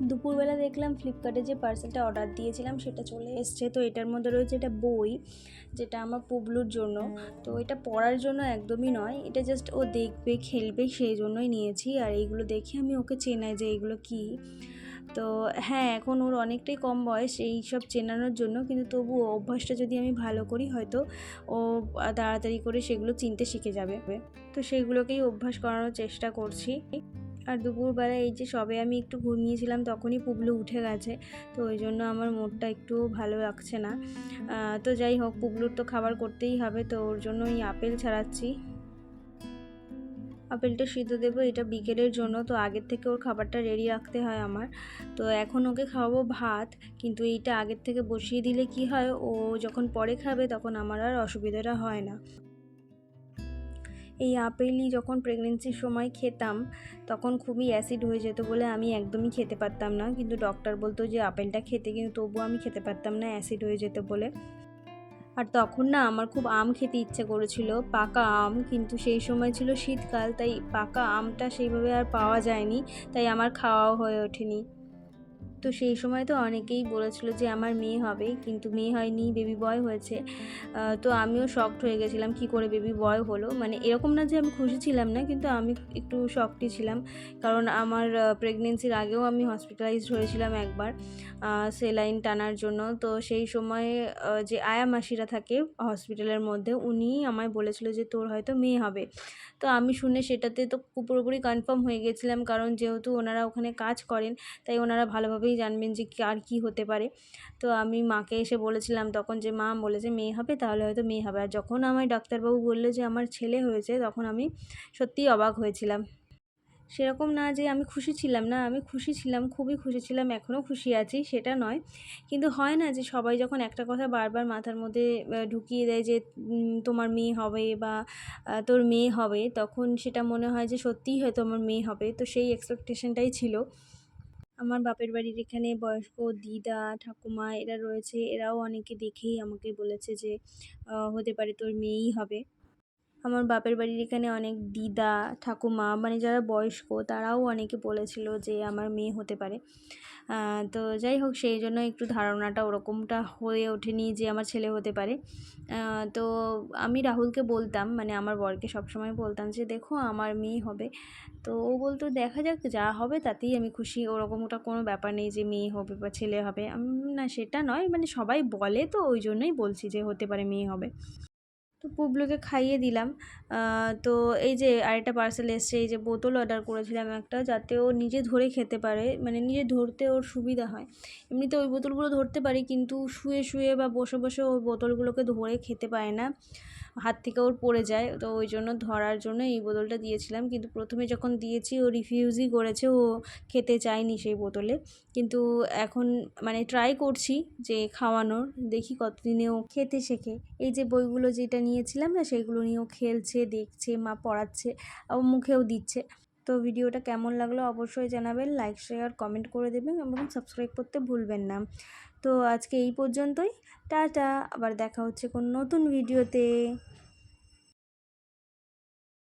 দুপুরবেলা দেখলাম ফ্লিপকার্টে যে পার্সেলটা অর্ডার দিয়েছিলাম সেটা চলে এসছে। তো এটার মধ্যে রয়েছে এটা বই, যেটা আমার পুবলুর জন্য। তো এটা পড়ার জন্য একদমই নয়, এটা জাস্ট ও দেখবে খেলবে সেই জন্যই নিয়েছি। আর এইগুলো দেখে আমি ওকে চেনাই যে এইগুলো কী। তো হ্যাঁ, এখন ওর অনেকটাই কম বয়স এই সব চেনানোর জন্য, কিন্তু তবুও অভ্যাসটা যদি আমি ভালো করি হয়তো ও তাড়াতাড়ি করে সেগুলো চিনতে শিখে যাবে। তো সেগুলোকেই অভ্যাস করানোর চেষ্টা করছি। আর দুপুরবেলা এই যে সবে আমি একটু ঘুমিয়েছিলাম তখনই পুবলু উঠে গেছে, তো ওই জন্য আমার মুডটা একটু ভালো লাগছে না। তো যাই হোক, পুবলুর তো খাবার করতেই হবে, তো ওর জন্য এই আপেল ছাড়াচ্ছি। আপেলটা সিদ্ধ দেবো, এটা বিকেলের জন্য, তো আগের থেকে ওর খাবারটা রেডি রাখতে হয় আমার। তো এখন ওকে খাওয়াবো ভাত, কিন্তু এইটা আগের থেকে বসিয়ে দিলে কি হয়, ও যখন পরে খাবে তখন আমার আর অসুবিধাটা হয় না। এই আপেলই যখন প্রেগনেন্সির সময় খেতাম তখন খুবই অ্যাসিড হয়ে যেত বলে আমি একদমই খেতে পারতাম না, কিন্তু ডক্টর বলতো যে আপেলটা খেতে, কিন্তু তবুও আমি খেতে পারতাম না অ্যাসিড হয়ে যেত বলে। আর তখন না আমার খুব আম খেতে ইচ্ছে করেছিল, পাকা আম, কিন্তু সেই সময় ছিল শীতকাল, তাই পাকা আমটা সেইভাবে আর পাওয়া যায়নি, তাই আমার খাওয়াও হয়ে ওঠেনি। তো সেই সময় তো অনেকেই বলেছিল যে আমার মেয়ে হবে, কিন্তু মেয়ে হয়নি, বেবি বয় হয়েছে। তো আমিও শকড হয়ে গেছিলাম কি করে বেবি বয় হলো, মানে এরকম না যে আমি খুশি ছিলাম না, কিন্তু আমি একটু শকডই ছিলাম। কারণ আমার প্রেগনেন্সির আগেও আমি হসপিটালাইজড হয়েছিলাম একবার সেলাইন টানার জন্য। তো সেই সময়ে যে আয়া মাসিরা থাকে হসপিটালের মধ্যে, উনি আমায় বলেছিল যে তোর হয়তো মেয়ে হবে। তো আমি শুনে সেটাতে তো পুরোপুরি কনফার্ম হয়ে গেছিলাম, কারণ যেহেতু ওনারা ওখানে কাজ করেন তাই ওনারা ভালোভাবেই জানবেন যে আর কী হতে পারে। তো আমি মাকে এসে বলেছিলাম তখন যে মা বলেছে মেয়ে হবে, তাহলে হয়তো মেয়ে হবে। আর যখন আমায় ডাক্তারবাবু বললো যে আমার ছেলে হয়েছে, তখন আমি সত্যিই অবাক হয়েছিলাম। সেরকম না যে আমি খুশি ছিলাম না, আমি খুশি ছিলাম, খুবই খুশি ছিলাম, এখনও খুশি আছি, সেটা নয়। কিন্তু হয় না যে সবাই যখন একটা কথা বারবার মাথার মধ্যে ঢুকিয়ে দেয় যে তোমার মেয়ে হবে বা তোর মেয়ে হবে, তখন সেটা মনে হয় যে সত্যিই হয়তো আমার মেয়ে হবে। তো সেই এক্সপেকটেশনটাই ছিল। আমার বাপের বাড়ির এখানে বয়স্ক দিদা ঠাকুমা এরা রয়েছে, এরাও অনেকে দেখেই আমাকে বলেছে যে হতে পারে তোর মেয়েই হবে। আমার বাপের বাড়ির এখানে অনেক দিদা ঠাকুমা, মানে যারা বয়স্ক, তারাও অনেকে বলেছিল যে আমার মেয়ে হতে পারে। তো যাই হোক, সেই জন্য একটু ধারণাটা ওরকমটা হয়ে ওঠেনি যে আমার ছেলে হতে পারে। তো আমি রাহুলকে বলতাম, মানে আমার বরকে সবসময় বলতাম যে দেখো আমার মেয়ে হবে। তো ও বলতো দেখা যাক, যা হবে তাতেই আমি খুশি, ওরকমটা কোনো ব্যাপার নেই যে মেয়ে হবে বা ছেলে হবে। না সেটা নয়, মানে সবাই বলে তো ওই জন্যই বলছি যে হতে পারে মেয়ে হবে। তো পুবলুকে খাইয়ে দিলাম। তো এই যে আরেকটা পার্সেল এসছে, এই যে বোতল অর্ডার করেছিলাম একটা, যাতে ও নিজে ধরে খেতে পারে, মানে নিজে ধরতে ওর সুবিধা হয়। এমনিতে ওই বোতলগুলো ধরতে পারি, কিন্তু শুয়ে শুয়ে বা বসে বসে ওই বোতলগুলোকে ধরে খেতে পারে না, হাত থেকে ওর পড়ে যায়। তো ওই জন্য ধরার জন্য এই বোতলটা দিয়েছিলাম, কিন্তু প্রথমে যখন দিয়েছি ও রিফিউজই করেছে, ও খেতে চায়নি সেই বোতলে। কিন্তু এখন মানে ট্রাই করছি যে খাওয়ানোর, দেখি কতদিনে ও খেতে শেখে। এই যে বইগুলো যেটা নিয়েছিলাম না, সেগুলো নিয়েও খেলছে, দেখছে, মা পড়াচ্ছে, ও মুখেও দিচ্ছে। তো ভিডিওটা কেমন লাগলো অবশ্যই জানাবেন, লাইক শেয়ার কমেন্ট করে দেবেন এবং সাবস্ক্রাইব করতে ভুলবেন না। তো আজকে এই পর্যন্তই, টাটা, আবার দেখা হচ্ছে কোন নতুন ভিডিওতে।